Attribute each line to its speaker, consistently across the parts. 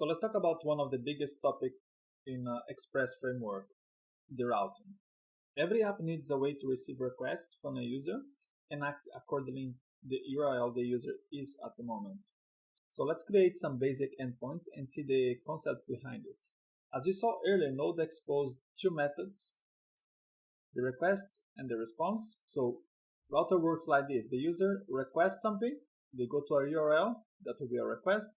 Speaker 1: So let's talk about one of the biggest topics in Express framework, the routing. Every app needs a way to receive requests from a user and act accordingly the URL the user is at the moment. So let's create some basic endpoints and see the concept behind it. As you saw earlier, Node exposed two methods, the request and the response. So router works like this. The user requests something, they go to a URL, that will be a request.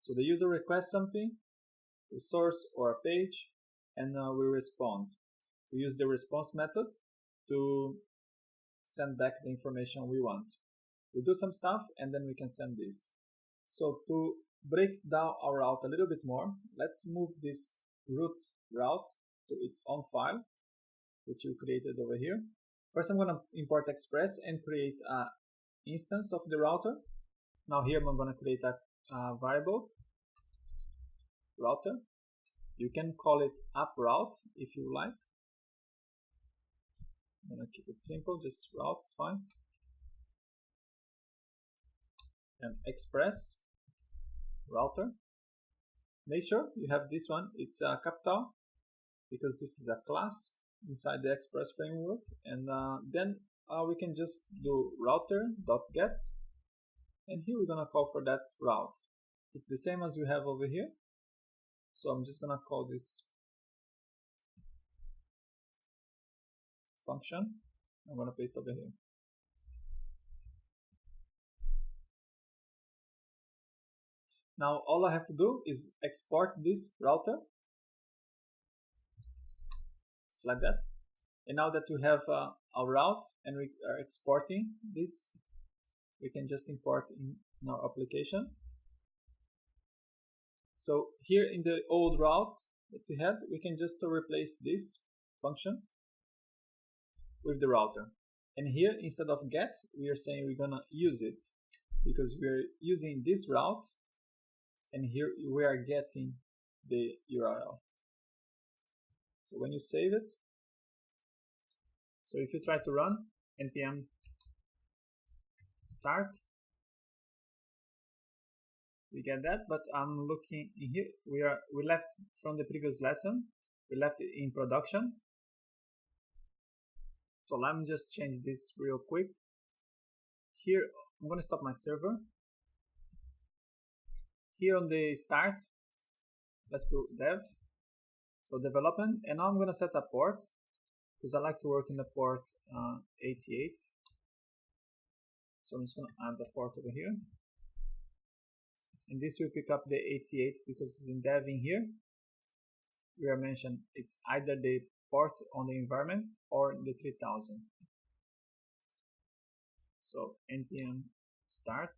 Speaker 1: So the user requests something, a source or a page, and we respond. We use the response method to send back the information we want. We do some stuff and then we can send this. So to break down our route a little bit more, let's move this root route to its own file, which we created over here. First, I'm going to import Express and create an instance of the router. Now here I'm going to create a variable router. You can call it app route if you like. I'm going to keep it simple, just route is fine. And Express router. Make sure you have this one, it's a capital, because this is a class inside the Express framework. And then we can just do router.get, and here we're going to call for that route. It's the same as we have over here. So I'm just going to call this function. I'm going to paste over here. Now all I have to do is export this router, just like that. And now that we have our route and we are exporting this, we can just import in our application. So here in the old route that we had, we can just replace this function with the router. And here, instead of get, we are saying we're gonna use it, because we're using this route, and here we are getting the URL. So when you save it, so if you try to run npm start, we get that, but I'm looking in here, we left from the previous lesson, we left it in production. So let me just change this real quick. Here I'm going to stop my server. Here on the start, let's do dev, so development, and now I'm going to set a port, because I like to work in the port 88. So I'm just going to add the port over here, and this will pick up the 88 because it's in dev in here. We are mentioned it's either the port on the environment or the 3000. So npm start,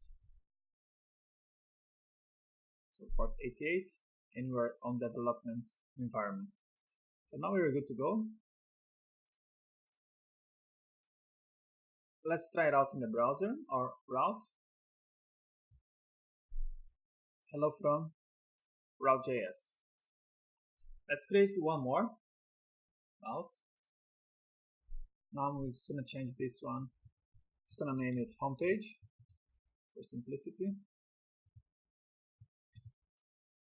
Speaker 1: so port 88, and we're on development environment. So now we're good to go. Let's try it out in the browser, our route. Hello from Node.js. Let's create one more route. Now I'm just going to change this one. Just going to name it homepage for simplicity.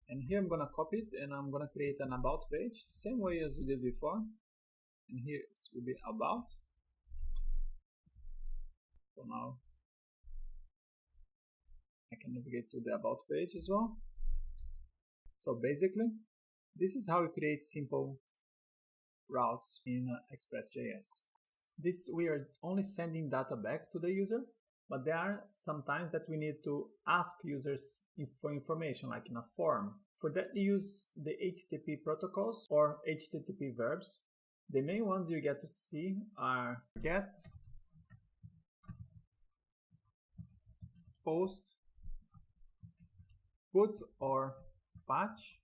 Speaker 1: And here I'm going to copy it, and I'm going to create an about page, the same way as we did before. And here it will be about. So now I can navigate to the about page as well. So basically, this is how we create simple routes in Express.js. This, we are only sending data back to the user, but there are some times that we need to ask users for information, like in a form. For that, we use the HTTP protocols or HTTP verbs. The main ones you get to see are get, post, put or patch,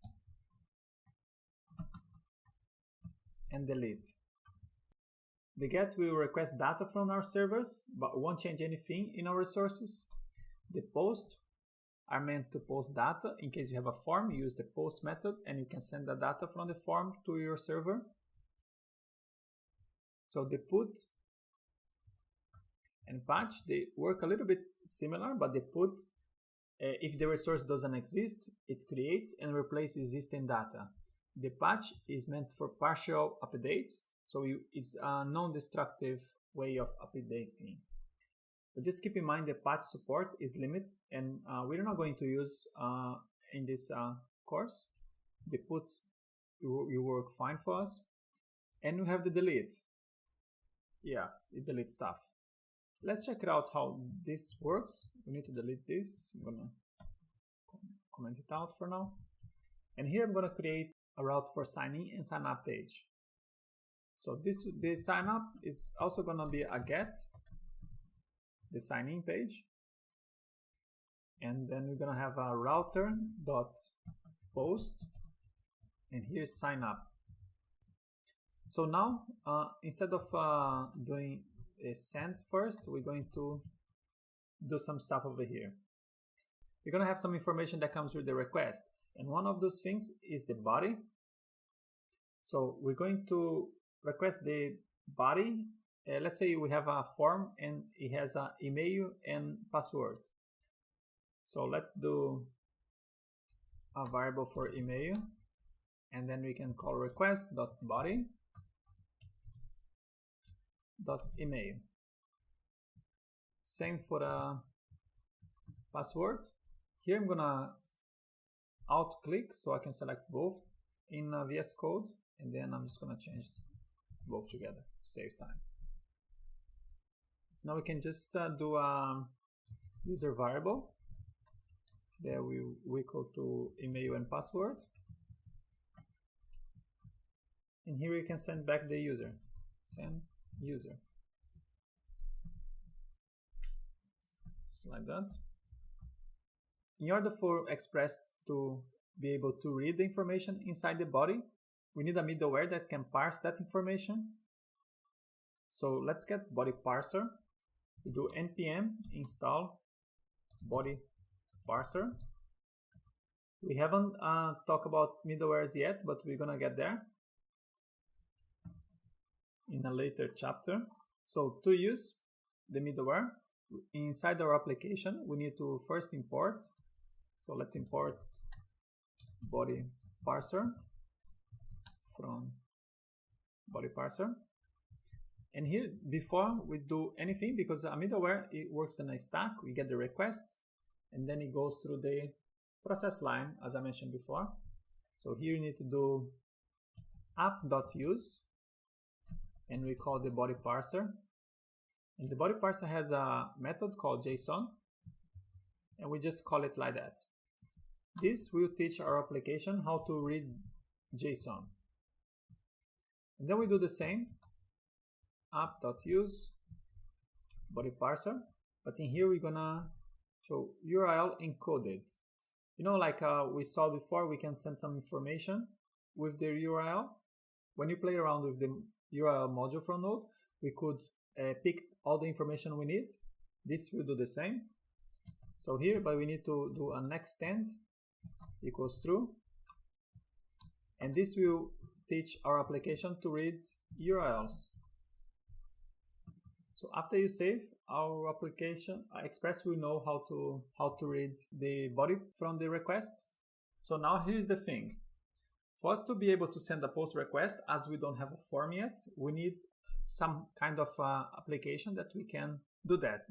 Speaker 1: and delete. The get will request data from our servers, but won't change anything in our resources. The post are meant to post data. In case you have a form, you use the post method and you can send the data from the form to your server. So the put and patch, they work a little bit similar, but the put If the resource doesn't exist, it creates and replaces existing data. The patch is meant for partial updates, so it's a non-destructive way of updating. But just keep in mind the patch support is limited, and we're not going to use in this course. The put will work fine for us. And we have the delete. Yeah, it deletes stuff. Let's check it out how this works. We need to delete this. I'm gonna comment it out for now. And here I'm gonna create a route for sign in and sign up page. So the sign up is also gonna be a get, the sign in page. And then we're gonna have a router dot post, and here's sign up. So now, instead of doing a send first, we're going to do some stuff over here. We're going to have some information that comes with the request. And one of those things is the body. So we're going to request the body. Let's say we have a form and it has an email and password. So let's do a variable for email. And then we can call request.body. .email. Same for the password. Here I'm gonna alt click so I can select both in VS Code, and then I'm just gonna change both together to save time. Now we can just do a user variable. There we equal to email and password, and here we can send back the user. Send user, just like that. In order for Express to be able to read the information inside the body, we need a middleware that can parse that information. So let's get body parser. We do npm install body parser. We haven't talked about middlewares yet, but we're gonna get there in a later chapter. So to use the middleware inside our application, we need to first import. So let's import body parser from body parser. And here, before we do anything, because a middleware, it works in a stack, we get the request, and then it goes through the process line, as I mentioned before. So here you need to do app.use, and we call the body parser. And the body parser has a method called JSON, and we just call it like that. This will teach our application how to read JSON. And then we do the same, app.use body parser, but in here we're gonna show URL encoded. You know, like we saw before, we can send some information with the URL. When you play around with the URL module from Node, we could pick all the information we need. This will do the same. So here, but we need to do an extend equals true, and this will teach our application to read URLs. So after you save, our application Express will know how to read the body from the request. So now here's the thing. For us to be able to send a post request, as we don't have a form yet, we need some kind of application that we can do that.